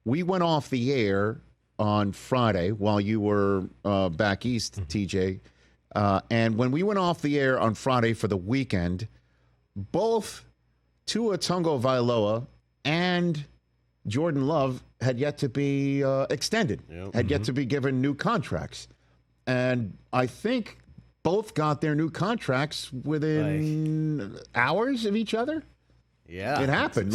we went off the air on Friday while you were back east, TJ. And when we went off the air on Friday for the weekend, both Tua Tagovailoa and Jordan Love had yet to be extended, had yet to be given new contracts. And I think both got their new contracts within hours of each other. Yeah. It happened.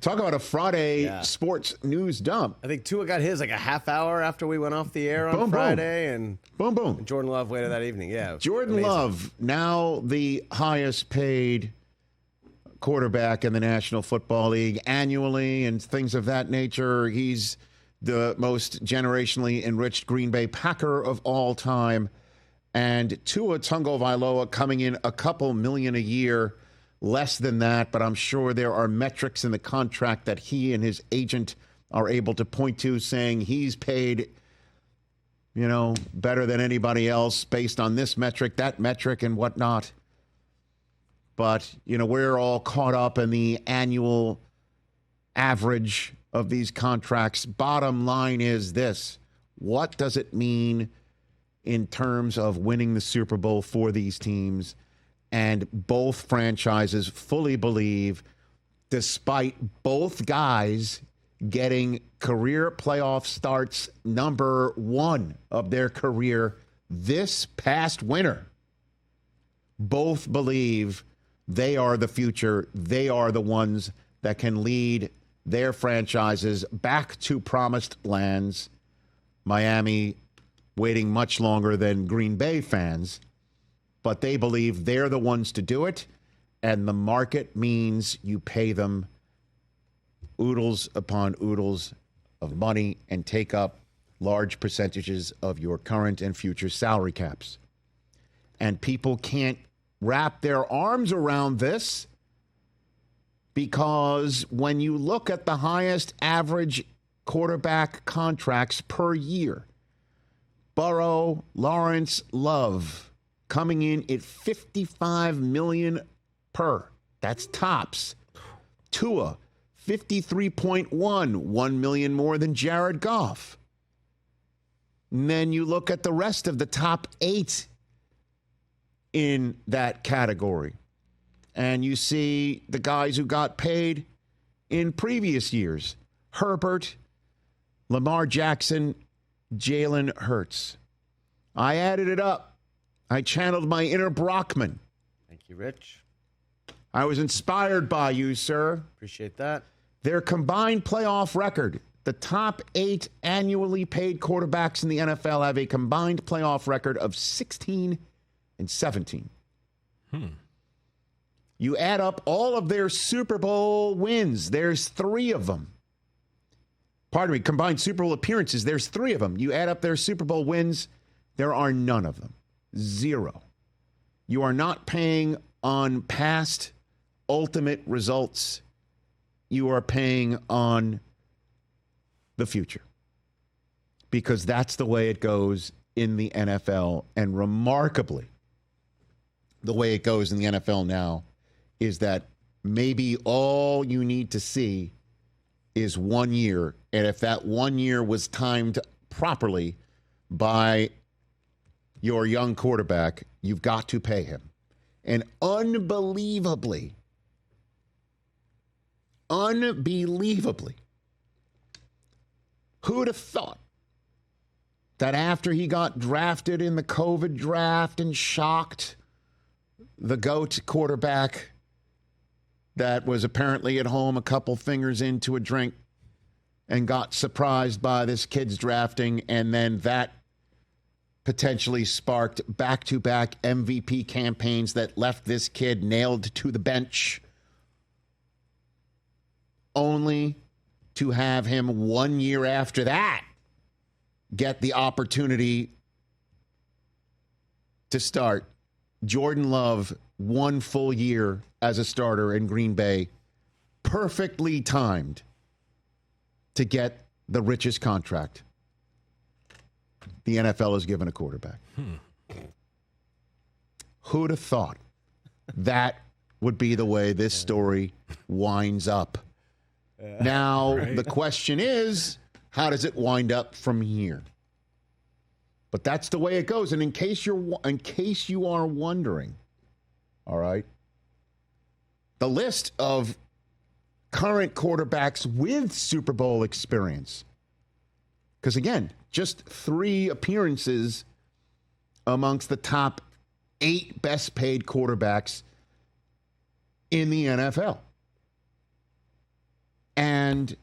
Talk about a Friday sports news dump. I think Tua got his like a half hour after we went off the air on Friday. And boom. And Jordan Love later that evening. Yeah. Jordan Love, now the highest paid quarterback in the National Football League annually and things of that nature. He's the most generationally enriched Green Bay Packer of all time. And Tua Tagovailoa coming in a couple million a year, less than that, but I'm sure there are metrics in the contract that he and his agent are able to point to saying he's paid, better than anybody else based on this metric, that metric, and whatnot. But, we're all caught up in the annual average of these contracts. Bottom line is this. What does it mean in terms of winning the Super Bowl for these teams? And both franchises fully believe, despite both guys getting career playoff starts number 1 of their career this past winter, both believe they are the future. They are the ones that can lead their franchises back to promised lands. Miami waiting much longer than Green Bay fans, but they believe they're the ones to do it, and the market means you pay them oodles upon oodles of money and take up large percentages of your current and future salary caps. And people can't wrap their arms around this because when you look at the highest average quarterback contracts per year, Burrow, Lawrence, Love coming in at $55 million per. That's tops. Tua, $53.1, $1 million more than Jared Goff. And then you look at the rest of the top 8 in that category, and you see the guys who got paid in previous years: Herbert, Lamar Jackson, Jalen Hurts. I added it up. I channeled my inner Brockman. Thank you, Rich. I was inspired by you, sir. Appreciate that. Their combined playoff record, the top 8 annually paid quarterbacks in the NFL have a combined playoff record of 16-17. You add up all of their Super Bowl wins. There's 3 of them. Pardon me, combined Super Bowl appearances. There's 3 of them. You add up their Super Bowl wins. There are none of them. 0. You are not paying on past ultimate results. You are paying on the future. Because that's the way it goes in the NFL. And remarkably, the way it goes in the NFL now is that maybe all you need to see is 1 year. And if that 1 year was timed properly by your young quarterback, you've got to pay him. And unbelievably, who'd have thought that after he got drafted in the COVID draft and shocked the GOAT quarterback that was apparently at home a couple fingers into a drink and got surprised by this kid's drafting, and then that potentially sparked back-to-back MVP campaigns that left this kid nailed to the bench, only to have him 1 year after that get the opportunity to start. Jordan Love, 1 full year as a starter in Green Bay, perfectly timed to get the richest contract the NFL has given a quarterback. Who'd have thought that would be the way this story winds up? Now, the question is, how does it wind up from here? But that's the way it goes. And in case you are wondering, all right, the list of current quarterbacks with Super Bowl experience, because again, just 3 appearances amongst the top 8 best paid quarterbacks in the NFL. And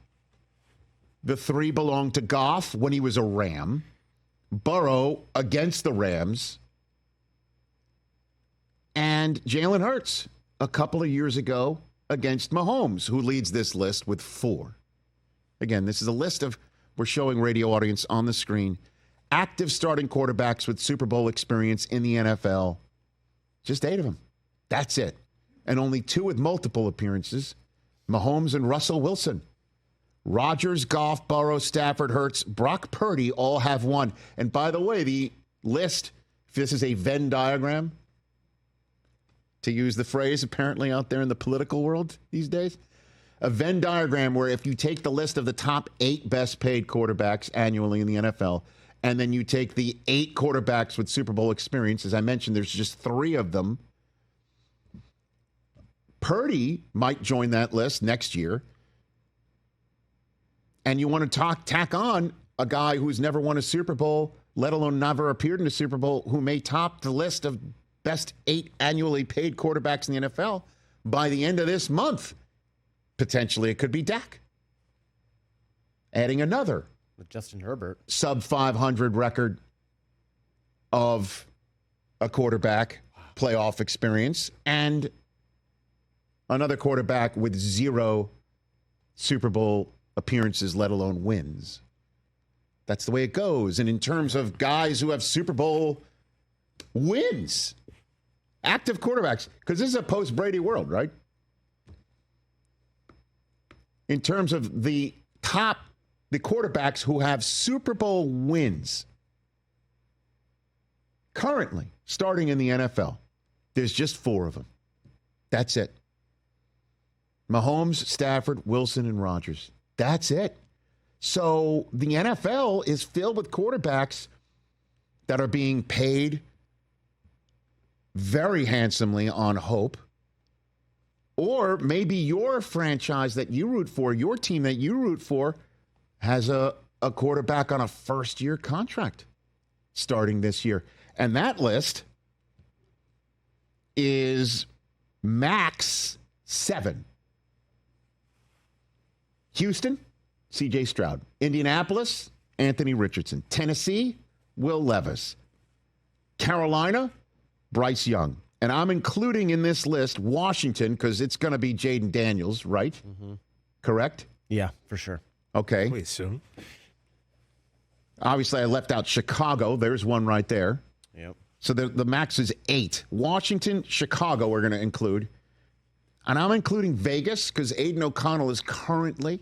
the 3 belong to Goff when he was a Ram, Burrow against the Rams, and Jalen Hurts a couple of years ago against Mahomes, who leads this list with 4. Again, this is a list of, we're showing radio audience on the screen, active starting quarterbacks with Super Bowl experience in the NFL. Just 8 of them. That's it. And only 2 with multiple appearances, Mahomes and Russell Wilson. Rodgers, Goff, Burrow, Stafford, Hurts, Brock Purdy all have 1. And by the way, the list, if this is a Venn diagram, to use the phrase apparently out there in the political world these days, a Venn diagram where if you take the list of the top 8 best paid quarterbacks annually in the NFL, and then you take the 8 quarterbacks with Super Bowl experience, as I mentioned, there's just 3 of them. Purdy might join that list next year. And you want to tack on a guy who's never won a Super Bowl, let alone never appeared in a Super Bowl, who may top the list of best 8 annually paid quarterbacks in the NFL by the end of this month. Potentially, it could be Dak. Adding another with Justin Herbert, sub 500 record of a quarterback playoff experience, and another quarterback with 0 Super Bowl appearances, let alone wins. That's the way it goes. And in terms of guys who have Super Bowl wins, active quarterbacks, because this is a post-Brady world, right? In terms of the quarterbacks who have Super Bowl wins currently starting in the NFL, there's just 4 of them. That's it. Mahomes, Stafford, Wilson, and Rodgers. That's it. So the NFL is filled with quarterbacks that are being paid very handsomely on hope. Or maybe your franchise that you root for, your team that you root for, has a quarterback on a first-year contract starting this year. And that list is max 7. Houston, C.J. Stroud. Indianapolis, Anthony Richardson. Tennessee, Will Levis. Carolina, Bryce Young. And I'm including in this list Washington because it's going to be Jaden Daniels, right? Mm-hmm. Correct? Yeah, for sure. Okay. We assume. Obviously, I left out Chicago. There's one right there. Yep. So the max is 8. Washington, Chicago we're going to include. And I'm including Vegas because Aiden O'Connell is currently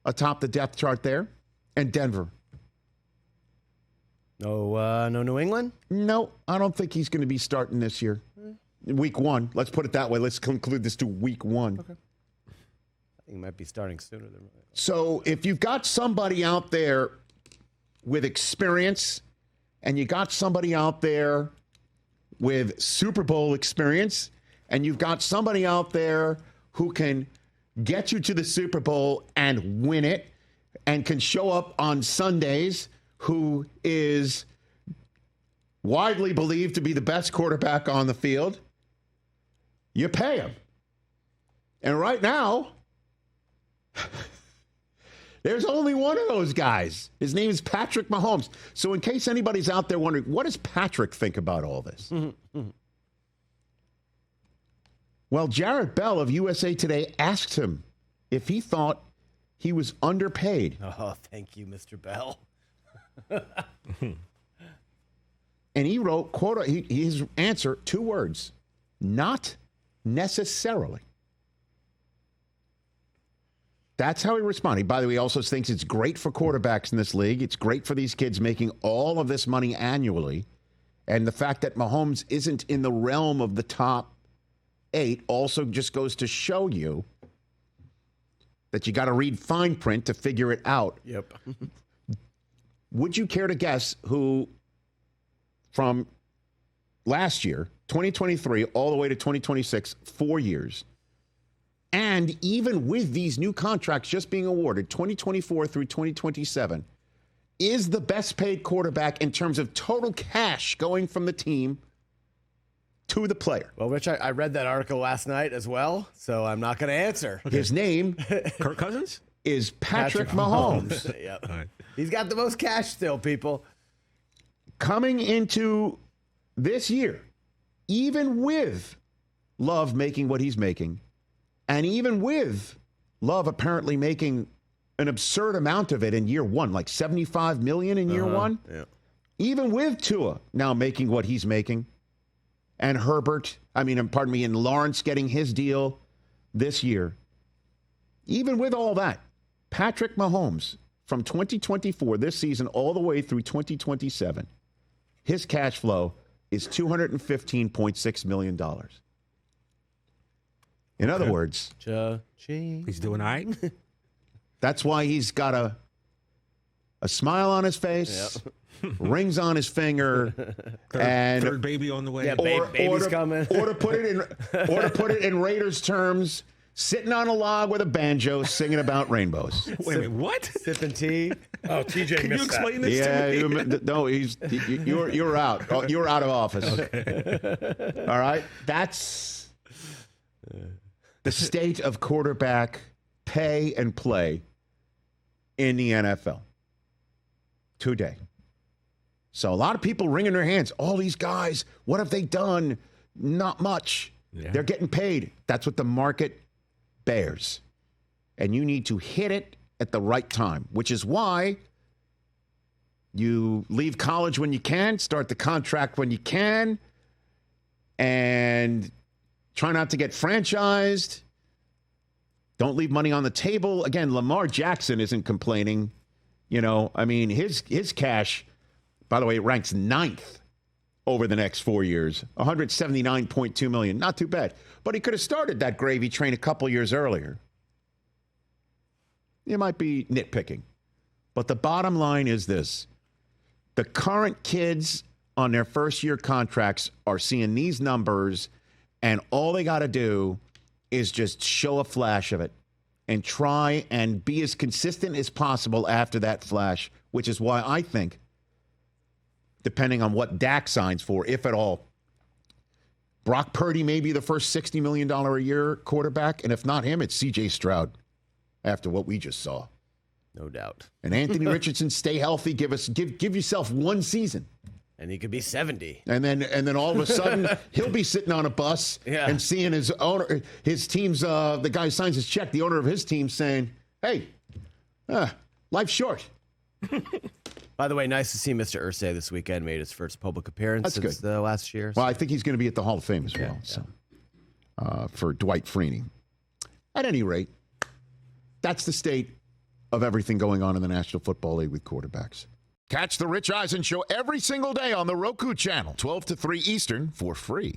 atop the depth chart there. And Denver. No New England? No, I don't think he's going to be starting this year. Week 1. Let's put it that way. Let's conclude this to week 1. Okay. I think he might be starting sooner than. So if you've got somebody out there with experience and you got somebody out there with Super Bowl experience and you've got somebody out there who can get you to the Super Bowl and win it and can show up on Sundays, who is widely believed to be the best quarterback on the field, you pay him. And right now, there's only one of those guys. His name is Patrick Mahomes. So in case anybody's out there wondering, what does Patrick think about all this? Mm-hmm. Well, Jared Bell of USA Today asked him if he thought he was underpaid. Oh, thank you, Mr. Bell. And he wrote, quote, his answer, 2 words, not necessarily. That's how he responded. By the way, he also thinks it's great for quarterbacks in this league. It's great for these kids making all of this money annually. And the fact that Mahomes isn't in the realm of the top 8 also just goes to show you that you got to read fine print to figure it out. Yep. Would you care to guess who from last year, 2023, all the way to 2026, 4 years, and even with these new contracts just being awarded, 2024 through 2027, is the best paid quarterback in terms of total cash going from the team to the player? Well, Rich, I read that article last night as well, so I'm not going to answer. His name Kirk Cousins? is Patrick Mahomes. Yep. All right. He's got the most cash still, people. Coming into this year, even with Love making what he's making, and even with Love apparently making an absurd amount of it in year one, like $75 million in year one, even with Tua now making what he's making, and and Lawrence getting his deal this year, even with all that, Patrick Mahomes from 2024, this season, all the way through 2027, his cash flow is $215.6 million. In other words, He's doing all right. that's why he's got a smile on his face, rings on his finger, and third baby on the way. Yeah, baby's coming. Or to put it in Raiders terms, sitting on a log with a banjo, singing about rainbows. Wait a minute, what? Sipping tea. Oh, TJ Can you missed explain that. this to me? No, you're out. Oh, you're out of office. Okay. All right, that's the state of quarterback pay and play in the NFL today. So a lot of people wringing their hands. All these guys, what have they done? Not much. Yeah. They're getting paid. That's what the market bears. And you need to hit it at the right time, which is why you leave college when you can, start the contract when you can, and try not to get franchised. Don't leave money on the table. Again, Lamar Jackson isn't complaining. His cash, by the way, ranks 9th over the next 4 years, $179.2 million. Not too bad. But he could have started that gravy train a couple years earlier. You might be nitpicking. But the bottom line is this. The current kids on their first-year contracts are seeing these numbers, and all they got to do is just show a flash of it and try and be as consistent as possible after that flash, which is why I think, depending on what Dak signs for, if at all, Brock Purdy may be the first $60 million a year quarterback, and if not him, it's C.J. Stroud after what we just saw. No doubt. And Anthony Richardson, stay healthy. Give yourself one season. And he could be 70. And then all of a sudden, he'll be sitting on a bus and seeing his team's, the guy signs his check, the owner of his team saying, hey, life's short. By the way, nice to see Mr. Irsay this weekend. Made his first public appearance since the last year. Well, I think he's going to be at the Hall of Fame as well. For Dwight Freeney. At any rate, that's the state of everything going on in the National Football League with quarterbacks. Catch the Rich Eisen Show every single day on the Roku channel, 12 to 3 Eastern, for free.